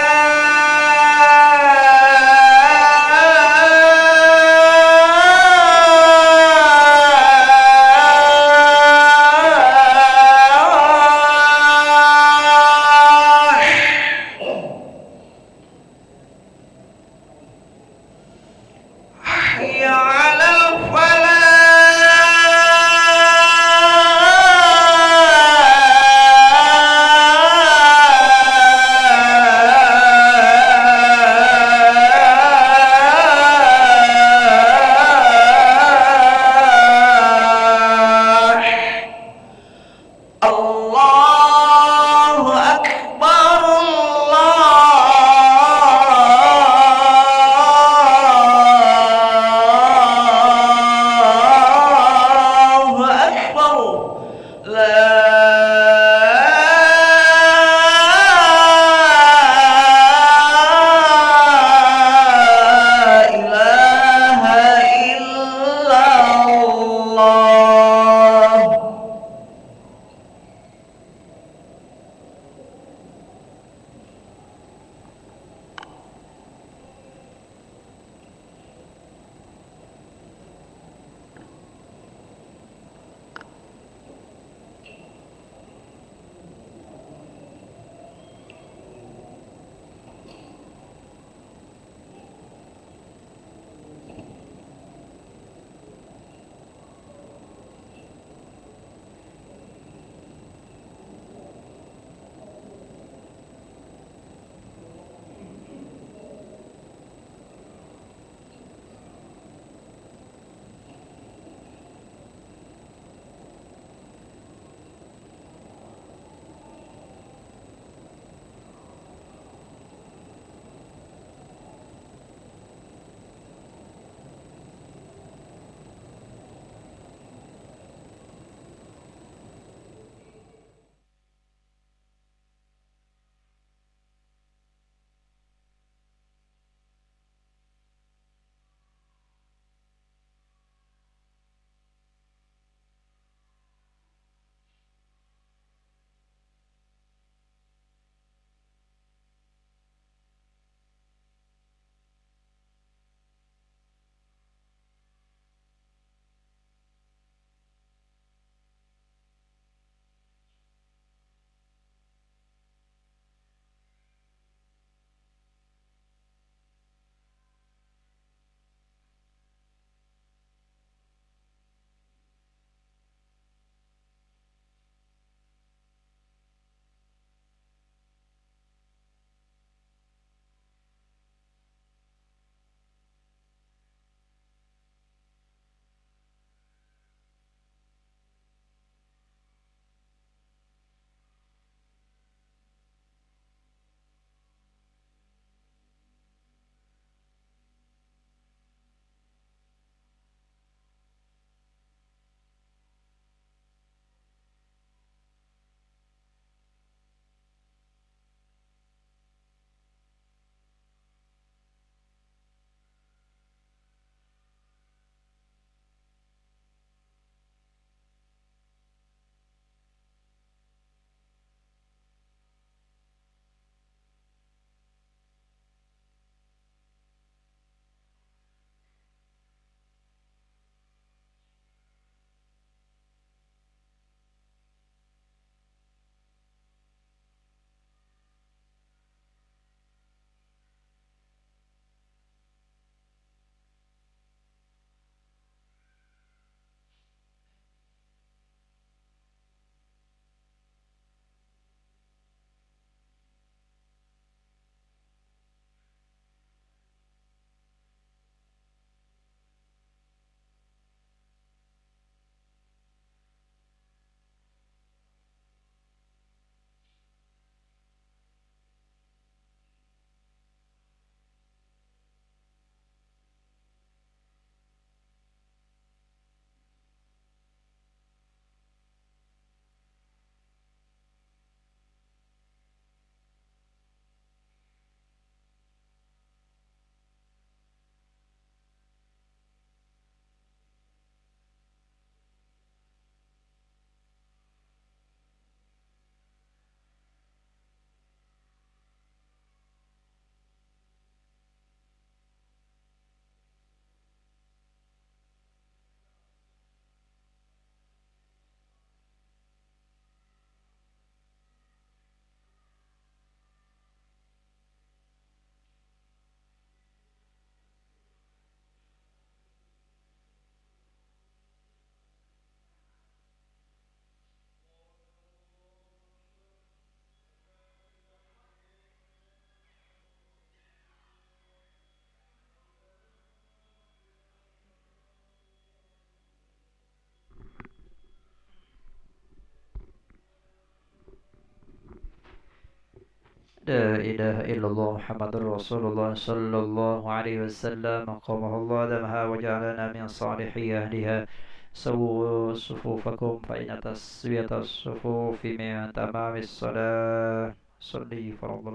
لا إله إلا الله محمد رسول الله صلى الله عليه وسلم أقامه الله دمها وجعلنا من صالحي أهلها سووا صفوفكم فإن تسوية الصفوف من تمام الصلاة صلي فرض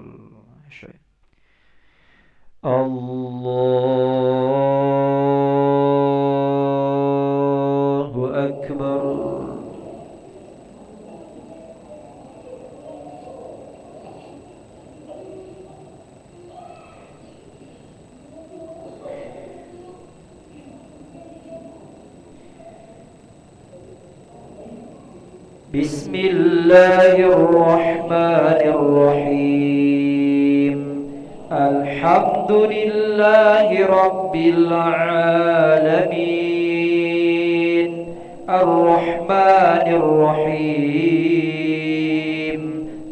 الشيء الله أكبر بسم الله الرحمن الرحيم الحمد لله رب العالمين الرحمن الرحيم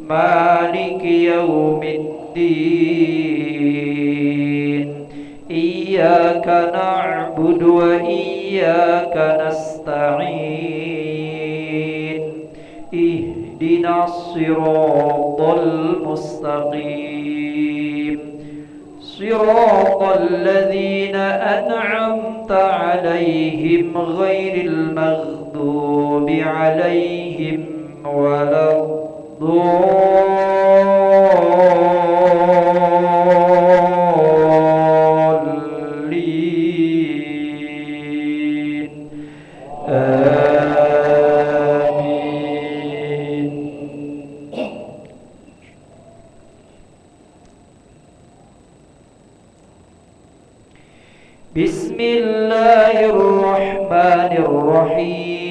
مالك يوم الدين إياك نعبد وإياك نستعين اهدنا الصراط المستقيم صراط الذين أنعمت عليهم غير المغضوب عليهم ولا الضالين آمين. بسم الله الرحمن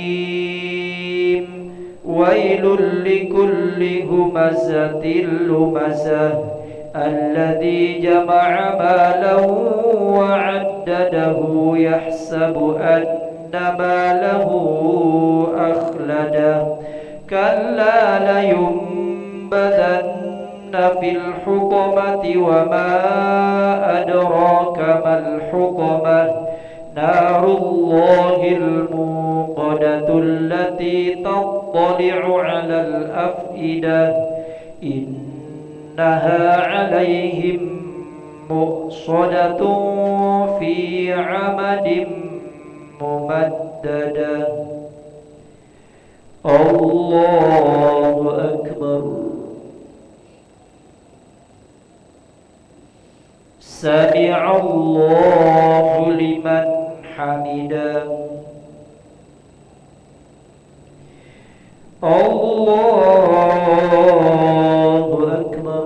الرحيم ويل لكل همزة لمزة الذي جمع ماله وعدده يحسب أن ماله أخلده كلا لينبذن في الحطمة وما أدراك ما الحطمة نار الله الموقدة التي تطلع على الأفئدة إنها عليهم مؤصدة في عمد ممددة الله أكبر سمع الله لمن حمده الله أكبر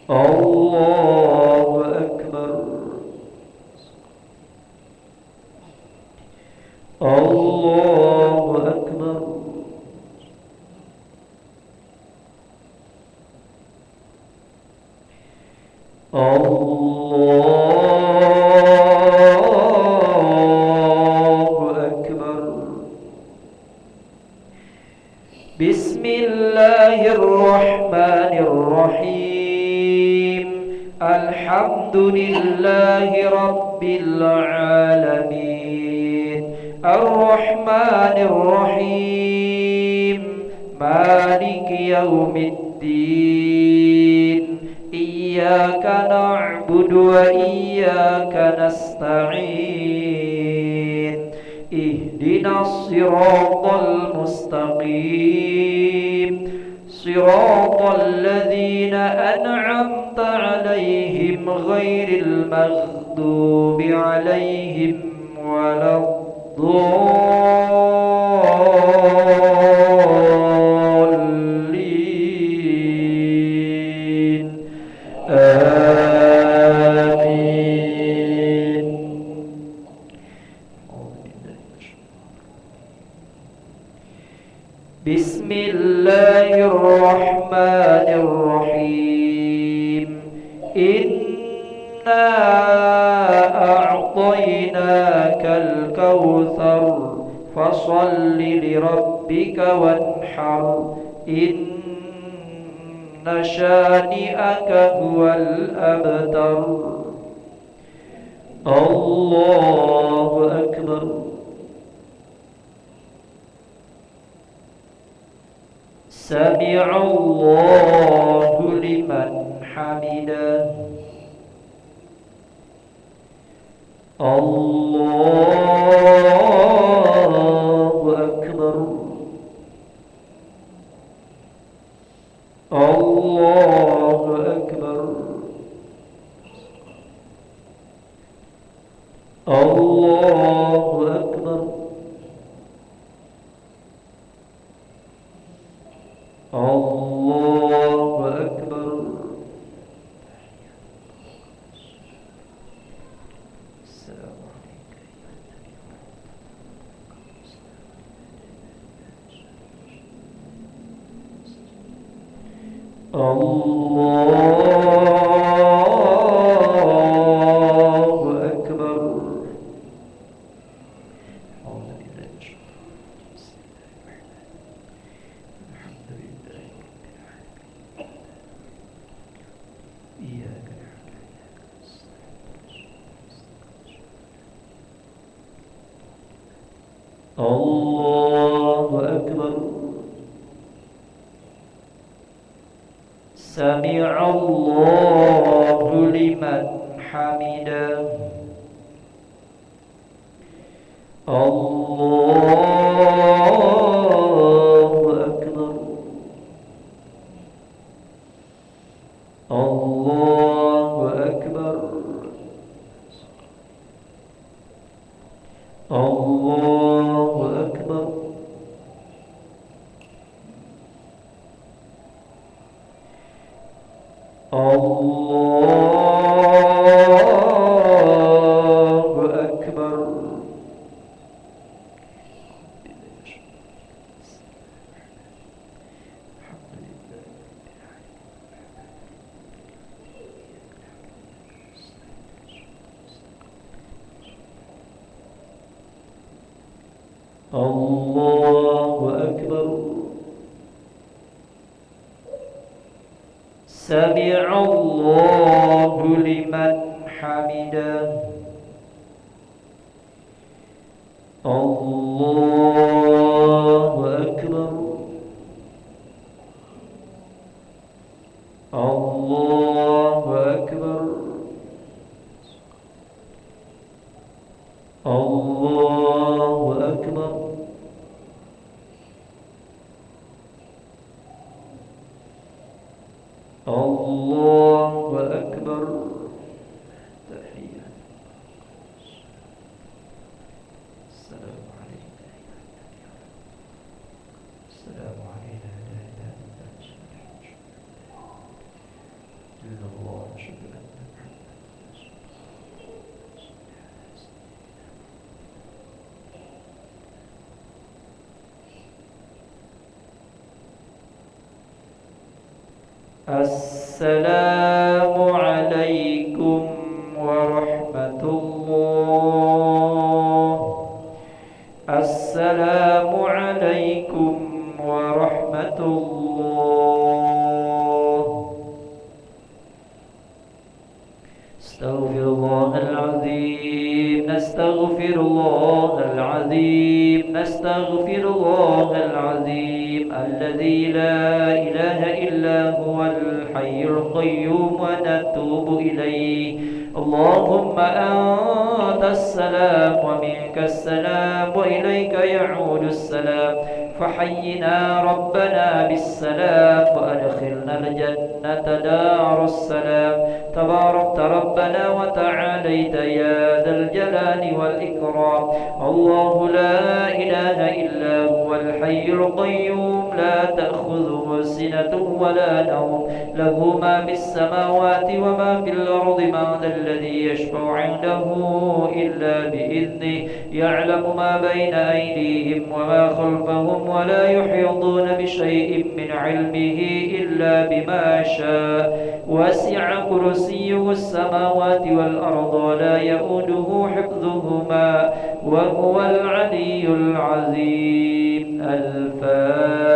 الله أكبر الله أكبر الله أكبر بسم الله الرحمن الرحيم الحمد لله رب العالمين الرحمن الرحيم مالك يوم الدين إياك نعبد وإياك نستعين اهدنا الصراط المستقيم صراط الذين أنعمت عليهم غير المغضوب عليهم ولا الضالين آمين. بسم الله الرحمن الرحيم إنا أعطيناك الكوثر فصل لربك وانحر إن شانئك هو الأبتر الله أكبر سمع الله لمن حمده الله أكبر الله أكبر الله أكبر الله أكبر السلام الله أكبر. أعوذ بالله من الشيطان الرجيم. بسم الله الرحمن الرحيم. الحمد لله رب العالمين. إياك نعبد الله أكبر. سمع الله لمن حمده الله أكبر الله أكبر الله أكبر الله أكبر. الله أكبر. سمع الله لمن حمده الله أكبر الله أكبر الله أكبر الله أكبر. تحية. السلام عليك السلام علينا لا إله إلا الله شكرا. السلام عليكم ورحمة الله. السلام عليكم ورحمة الله. استغفر الله العظيم نستغفر الله العظيم نستغفر الله العظيم الذي لا إله إلا هو الحي القيوم ونتوب إليه. اللهم أنت السلام ومنك السلام وإليك يعود السلام فحينا ربنا بالسلام وأدخلنا الجنة دار السلام. تباركت ربنا وتعاليت يا ذا الجلال والإكرام. الله لا إله إلا هو الحي القيوم لا تأخذه سنة ولا نوم له ما في السماوات وما في الأرض. من ذا الذي يشفع عنده إلا بإذنه يعلم ما بين أيديهم وما خلفهم ولا يحيطون بشيء من علمه إلا بما شاء. وسع كرسيه السماوات والأرض ولا يؤوده حفظهما وهو العلي العظيم. الفاتحة.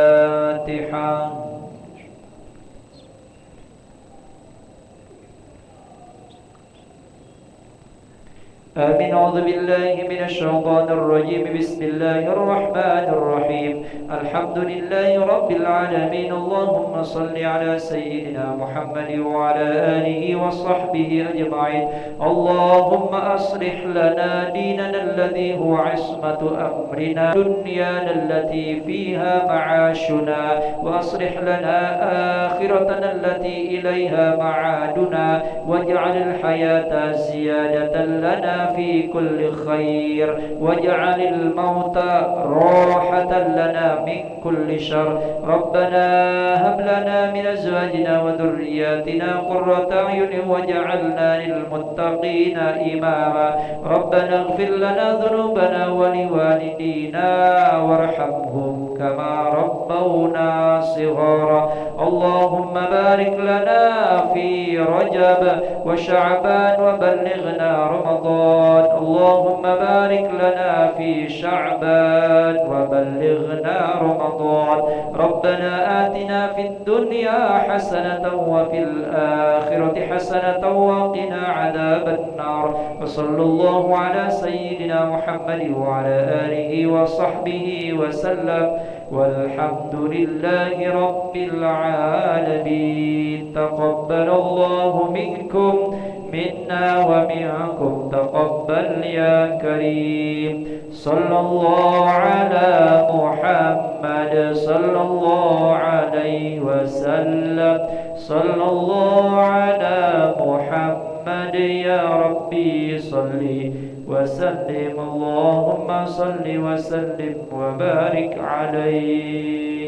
آمين. أعوذ بالله من الشيطان الرجيم. بسم الله الرحمن الرحيم. الحمد لله رب العالمين. اللهم صل على سيدنا محمد وعلى آله وصحبه أجمعين. اللهم أصلح لنا ديننا الذي هو عصمة أمرنا، دنيانا التي فيها معاشنا، وأصلح لنا آخرتنا التي إليها معادنا، واجعل الحياة زيادة لنا في كل خير، واجعل الموت راحة لنا من كل شر. ربنا هب لنا من أزواجنا وذرياتنا قرة أعين واجعلنا للمتقين إماما. ربنا اغفر لنا ذنوبنا ولوالدينا وارحمهم كما ربونا صغارا. اللهم بارك لنا في رجب وشعبان وبلغنا رمضان. اللهم بارك لنا في شعبان وبلغنا رمضان. ربنا آتنا في الدنيا حسنة وفي الآخرة حسنة وقنا عذاب النار. وصلى الله على سيدنا محمد وعلى آله وصحبه وسلم، والحمد لله رب العالمين. تقبل الله منكم منا ومنكم تقبل يا كريم. صلى الله على محمد صلى الله عليه وسلم. صلى الله على محمد يا ربي صل وسلم. اللهم صل وسلم وبارك عليه.